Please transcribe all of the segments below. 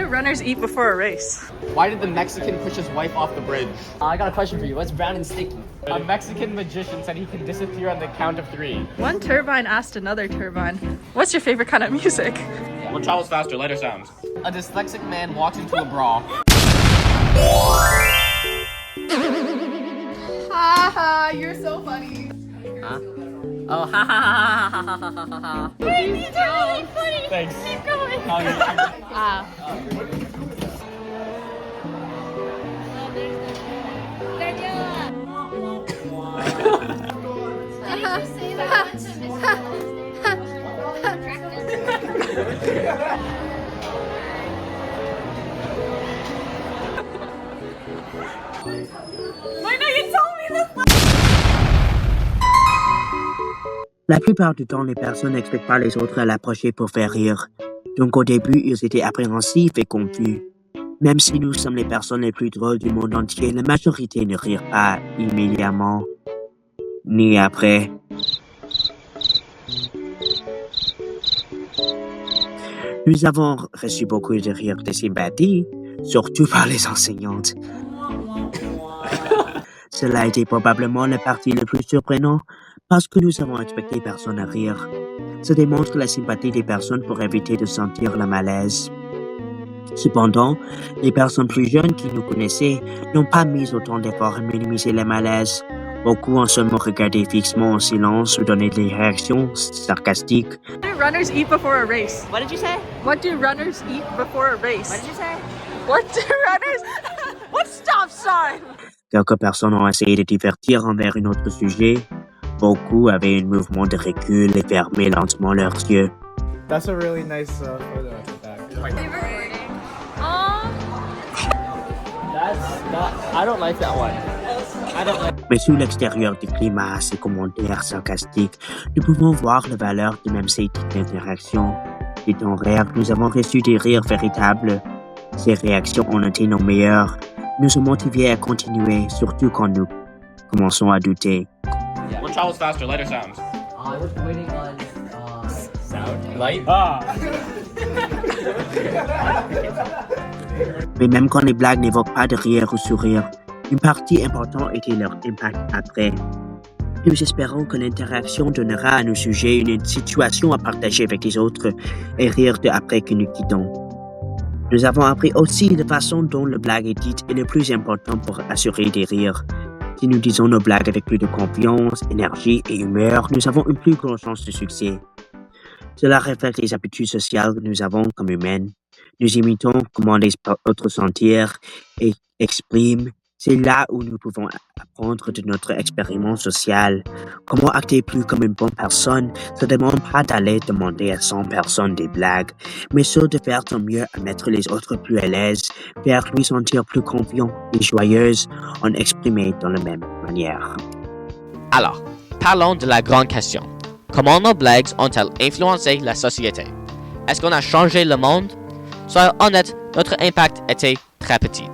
runners eat before a race? Why did the Mexican push his wife off the bridge? I got a question for you. What's brown and sticky? A Mexican magician said he can disappear on the count of 3. One turbine asked another turbine, what's your favorite kind of music? What travels faster, light or sound? A dyslexic man walks into a brawl. Haha, you're so funny. Huh? Oh, ha ha ha ha ha ha ha ha ha. Wait, these are really funny. Thanks. Keep going. Wait, no, you told me this. La plupart du temps, les personnes n'expectent pas les autres à l'approcher pour faire rire. Donc au début, ils étaient appréhensifs et confus. Même si nous sommes les personnes les plus drôles du monde entier, la majorité ne rire pas immédiatement, ni après. Nous avons reçu beaucoup de rires de sympathie, surtout par les enseignantes. Cela a été probablement la partie la plus surprenante parce que nous avons expecté personne à rire. Ça démontre la sympathie des personnes pour éviter de sentir le malaise. Cependant, les personnes plus jeunes qui nous connaissaient n'ont pas mis autant d'efforts à minimiser le malaise. Beaucoup ont seulement regardé fixement en silence ou donné des réactions sarcastiques. What do runners eat before a race? What did you say? What do runners eat before a race? What did you say? What do runners... What stop sign? Quelques personnes ont essayé de divertir envers un autre sujet. Beaucoup avaient un mouvement de recul et fermaient lentement leurs yeux. That's a really nice photo. I don't like that one. Mais sous l'extérieur du climat, ces commentaires sarcastiques, nous pouvons voir la valeur de même ces petites interactions. Du temps réel, nous avons reçu des rires véritables. Ces réactions ont été nos meilleures. Nous ont motivés à continuer, surtout quand nous commençons à douter. What travels faster, light or sound? I was waiting on Sound? Light? Mais même quand les blagues n'évoquent pas de rire ou sourire, une partie importante était leur impact après. Nous espérons que l'interaction donnera à nos sujets une situation à partager avec les autres et rire de après que nous quittons. Nous avons appris aussi la façon dont la blague est dite est le plus important pour assurer des rires. Si nous disons nos blagues avec plus de confiance, énergie et humeur, nous avons une plus grande chance de succès. Cela reflète les habitudes sociales que nous avons comme humaines. Nous imitons comment les autres sentir et expriment. C'est là où nous pouvons apprendre de notre expérience sociale. Comment acter plus comme une bonne personne, ça ne demande pas d'aller demander à 100 personnes des blagues, mais surtout de faire son mieux à mettre les autres plus à l'aise, faire lui sentir plus confiant et joyeuse en exprimant dans la même manière. Alors, parlons de la grande question. Comment nos blagues ont-elles influencé la société? Est-ce qu'on a changé le monde? Soyons honnêtes, notre impact était très petit.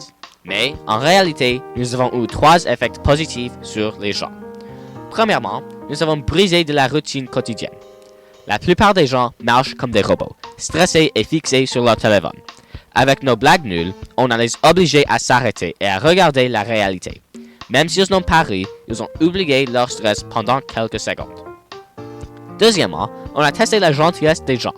Mais, en réalité, nous avons eu 3 effets positifs sur les gens. Premièrement, nous avons brisé de la routine quotidienne. La plupart des gens marchent comme des robots, stressés et fixés sur leur téléphone. Avec nos blagues nulles, on a les obligés à s'arrêter et à regarder la réalité. Même s'ils n'ont pas ri, ils ont oublié leur stress pendant quelques secondes. Deuxièmement, on a testé la gentillesse des gens.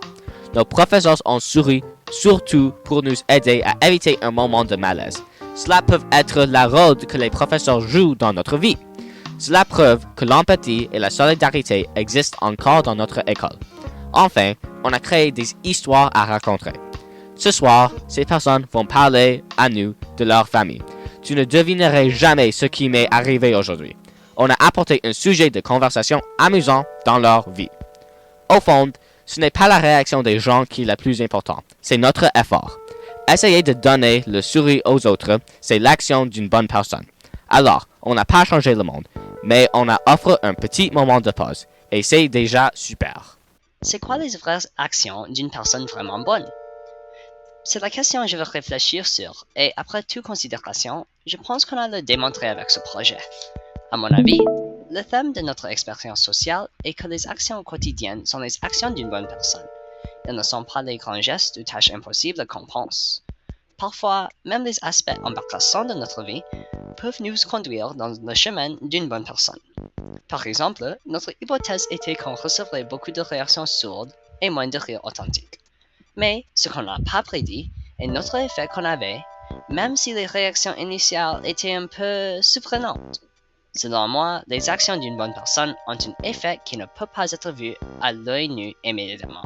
Nos professeurs ont souri, surtout pour nous aider à éviter un moment de malaise. Cela peut être la rôle que les professeurs jouent dans notre vie. Cela prouve que l'empathie et la solidarité existent encore dans notre école. Enfin, on a créé des histoires à raconter. Ce soir, ces personnes vont parler à nous de leur famille. Tu ne devinerais jamais ce qui m'est arrivé aujourd'hui. On a apporté un sujet de conversation amusant dans leur vie. Au fond, ce n'est pas la réaction des gens qui est la plus importante, c'est notre effort. Essayer de donner le sourire aux autres, c'est l'action d'une bonne personne. Alors, on n'a pas changé le monde, mais on a offert un petit moment de pause, et c'est déjà super. C'est quoi les vraies actions d'une personne vraiment bonne? C'est la question que je veux réfléchir sur, et après toute considération, je pense qu'on a le démontré avec ce projet. À mon avis, le thème de notre expérience sociale est que les actions quotidiennes sont les actions d'une bonne personne. Elles ne sont pas les grands gestes ou tâches impossibles qu'on pense. parfois, même les aspects embarrassants de notre vie peuvent nous conduire dans le chemin d'une bonne personne. Par exemple, notre hypothèse était qu'on recevrait beaucoup de réactions sourdes et moins de rires authentiques. Mais ce qu'on n'a pas prédit est notre effet qu'on avait, même si les réactions initiales étaient un peu surprenantes. Selon moi, les actions d'une bonne personne ont un effet qui ne peut pas être vu à l'œil nu immédiatement,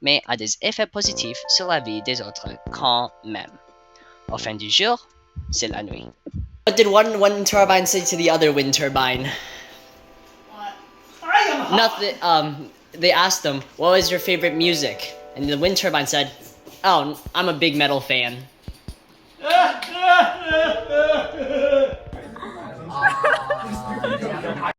mais a des effets positifs sur la vie des autres quand même. Au fin du jour, c'est la nuit. What did one wind turbine say to the other wind turbine? Nothing. They asked them, "What was your favorite music?" And the wind turbine said, "Oh, I'm a big metal fan."